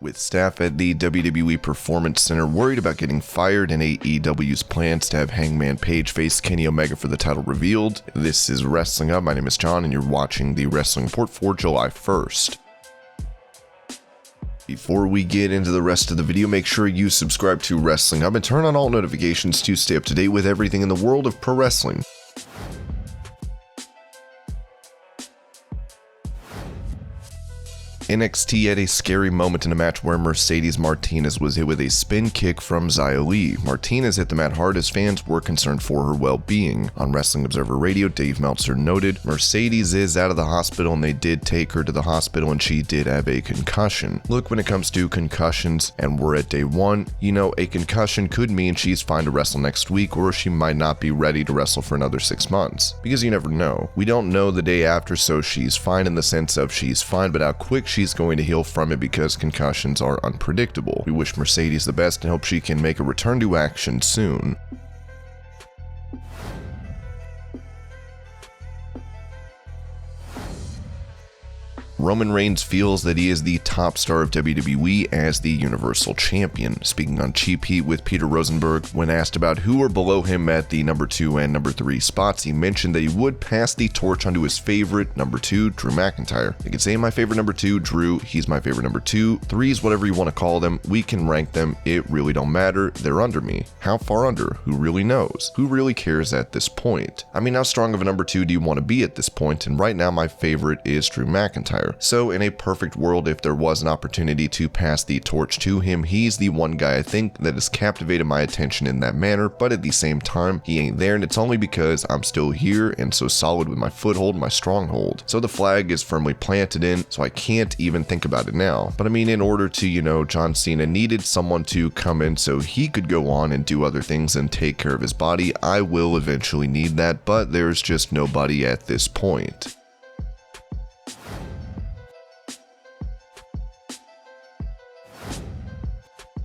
With staff at the WWE Performance Center worried about getting fired and AEW's plans to have Hangman Page face Kenny Omega for the title revealed, this is Wrestling Up. My name is John and you're watching the Wrestling Report for July 1st. Before we get into the rest of the video, make sure you subscribe to Wrestling Up and turn on all notifications to stay up to date with everything in the world of pro wrestling. NXT had a scary moment in a match where Mercedes Martinez was hit with a spin kick from Xia Li. Martinez hit the mat hard as fans were concerned for her well-being. On Wrestling Observer Radio, Dave Meltzer noted, Mercedes is out of the hospital and they did take her to the hospital and she did have a concussion. Look, when it comes to concussions, and we're at day 1, you know, a concussion could mean she's fine to wrestle next week or she might not be ready to wrestle for another 6 months. Because you never know. We don't know the day after, so she's fine in the sense of she's fine, but how quick she's going to heal from it because concussions are unpredictable. We wish Mercedes the best and hope she can make a return to action soon. Roman Reigns feels that he is the top star of WWE as the Universal Champion. Speaking on Cheap Heat with Peter Rosenberg, when asked about who are below him at the number 2 and number 3 spots, he mentioned that he would pass the torch onto his favorite number 2, Drew McIntyre. I can say my favorite number 2, Drew, he's my favorite number 2, 3s, whatever you want to call them, we can rank them, it really don't matter, they're under me. How far under? Who really knows? Who really cares at this point? I mean, how strong of a number 2 do you want to be at this point? And right now my favorite is Drew McIntyre. So in a perfect world, if there was an opportunity to pass the torch to him, he's the one guy I think that has captivated my attention in that manner, but at the same time, he ain't there, and it's only because I'm still here and so solid with my foothold, my stronghold. So the flag is firmly planted in, so I can't even think about it now. But I mean, in order to, John Cena needed someone to come in so he could go on and do other things and take care of his body. I will eventually need that, but there's just nobody at this point.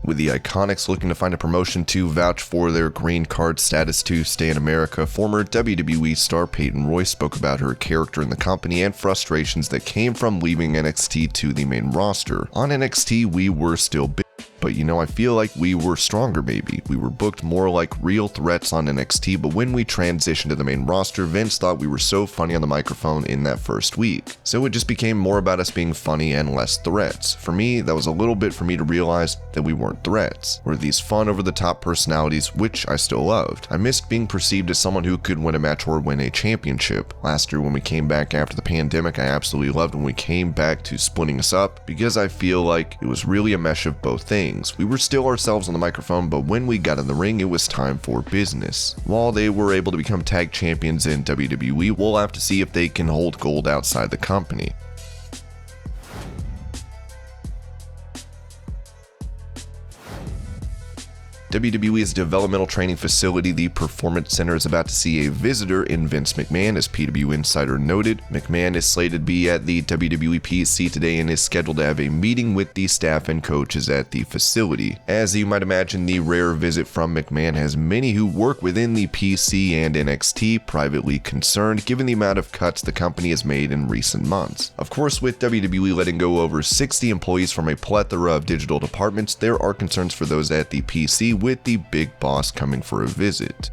With the Iconics looking to find a promotion to vouch for their green card status to stay in America, former WWE star Peyton Royce spoke about her character in the company and frustrations that came from leaving NXT to the main roster. On NXT, we were still big, but I feel like we were stronger maybe. We were booked more like real threats on NXT, but when we transitioned to the main roster, Vince thought we were so funny on the microphone in that first week. So it just became more about us being funny and less threats. For me, that was a little bit for me to realize that we weren't threats. We're these fun over-the-top personalities, which I still loved. I missed being perceived as someone who could win a match or win a championship. Last year when we came back after the pandemic, I absolutely loved when we came back to splitting us up because I feel like it was really a mesh of both things. We were still ourselves on the microphone, but when we got in the ring, it was time for business. While they were able to become tag champions in WWE, we'll have to see if they can hold gold outside the company. WWE's developmental training facility, the Performance Center, is about to see a visitor in Vince McMahon, as PW Insider noted. McMahon is slated to be at the WWE PC today and is scheduled to have a meeting with the staff and coaches at the facility. As you might imagine, the rare visit from McMahon has many who work within the PC and NXT privately concerned, given the amount of cuts the company has made in recent months. Of course, with WWE letting go over 60 employees from a plethora of digital departments, there are concerns for those at the PC, with the big boss coming for a visit.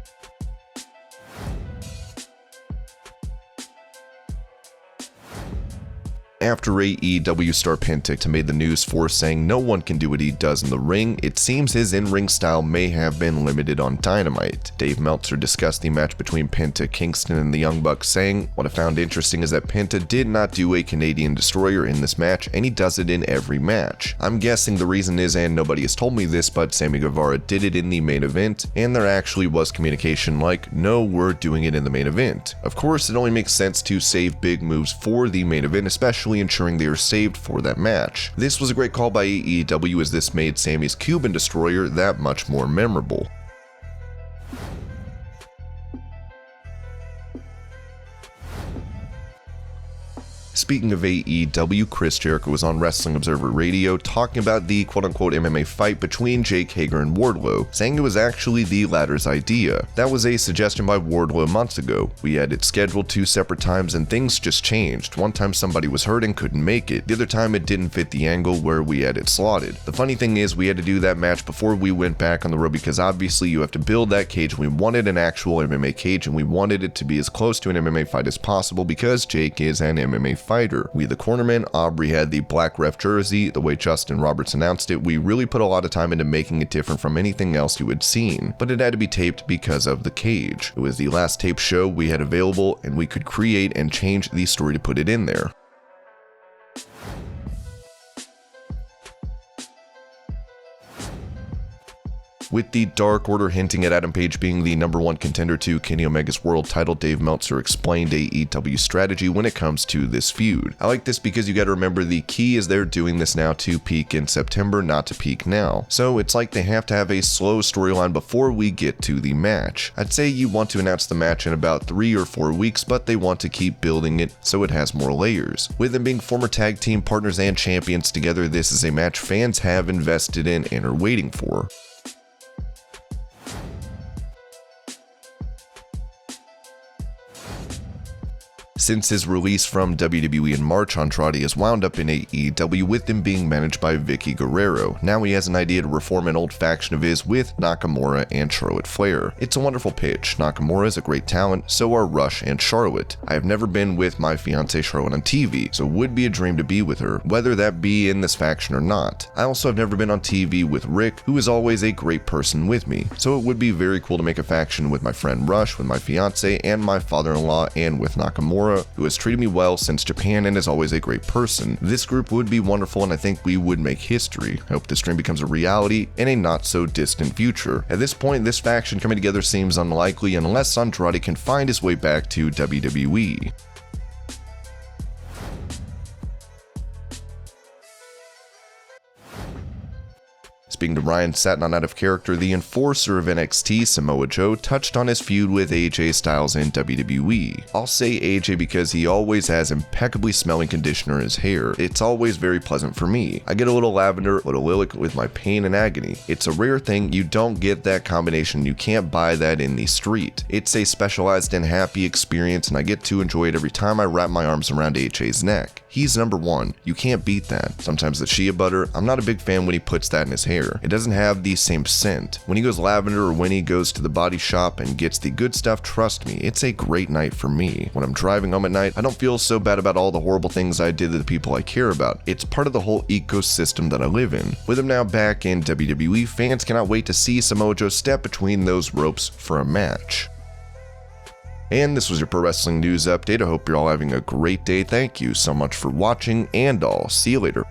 After AEW star Penta made the news for saying no one can do what he does in the ring, it seems his in-ring style may have been limited on Dynamite. Dave Meltzer discussed the match between Penta, Kingston, and the Young Bucks, saying, "What I found interesting is that Penta did not do a Canadian Destroyer in this match, and he does it in every match. I'm guessing the reason is, and nobody has told me this, but Sammy Guevara did it in the main event, and there actually was communication like, no, we're doing it in the main event. Of course, it only makes sense to save big moves for the main event, especially ensuring they are saved for that match. This was a great call by AEW, as this made Sammy's Cuban Destroyer that much more memorable." Speaking of AEW, Chris Jericho was on Wrestling Observer Radio talking about the quote-unquote MMA fight between Jake Hager and Wardlow, saying it was actually the latter's idea. That was a suggestion by Wardlow months ago. We had it scheduled 2 separate times and things just changed. One time somebody was hurt and couldn't make it. The other time it didn't fit the angle where we had it slotted. The funny thing is we had to do that match before we went back on the road because obviously you have to build that cage. We wanted an actual MMA cage and we wanted it to be as close to an MMA fight as possible because Jake is an MMA fighter. We the cornerman, Aubrey had the black ref jersey. The way Justin Roberts announced it, we really put a lot of time into making it different from anything else you had seen, but it had to be taped because of the cage. It was the last tape show we had available and we could create and change the story to put it in there. With the Dark Order hinting at Adam Page being the #1 contender to Kenny Omega's world title, Dave Meltzer explained AEW's strategy when it comes to this feud. I like this because you gotta remember the key is they're doing this now to peak in September, not to peak now. So it's like they have to have a slow storyline before we get to the match. I'd say you want to announce the match in about 3 or 4 weeks, but they want to keep building it so it has more layers. With them being former tag team partners and champions together, this is a match fans have invested in and are waiting for. Since his release from WWE in March, Andrade has wound up in AEW with him being managed by Vicky Guerrero. Now he has an idea to reform an old faction of his with Nakamura and Charlotte Flair. It's a wonderful pitch. Nakamura is a great talent, so are Rush and Charlotte. I have never been with my fiancée Charlotte on TV, so it would be a dream to be with her, whether that be in this faction or not. I also have never been on TV with Rick, who is always a great person with me, so it would be very cool to make a faction with my friend Rush, with my fiancée, and my father-in-law, and with Nakamura, who has treated me well since Japan and is always a great person. This group would be wonderful and I think we would make history. I hope this dream becomes a reality in a not so distant future. At this point, this faction coming together seems unlikely unless Andrade can find his way back to WWE. Speaking to Ryan Satin on Out of Character, the enforcer of NXT, Samoa Joe, touched on his feud with AJ Styles in WWE. I'll say AJ because he always has impeccably smelling conditioner in his hair. It's always very pleasant for me. I get a little lavender, a little lilac with my pain and agony. It's a rare thing, you don't get that combination, you can't buy that in the street. It's a specialized and happy experience and I get to enjoy it every time I wrap my arms around AJ's neck. He's #1, you can't beat that. Sometimes the shea butter, I'm not a big fan when he puts that in his hair. It doesn't have the same scent. When he goes lavender or when he goes to the body shop and gets the good stuff, trust me, it's a great night for me. When I'm driving home at night, I don't feel so bad about all the horrible things I did to the people I care about. It's part of the whole ecosystem that I live in. With him now back in WWE, fans cannot wait to see Samoa Joe step between those ropes for a match. And this was your Pro Wrestling News Update. I hope you're all having a great day. Thank you so much for watching, and I'll see you later.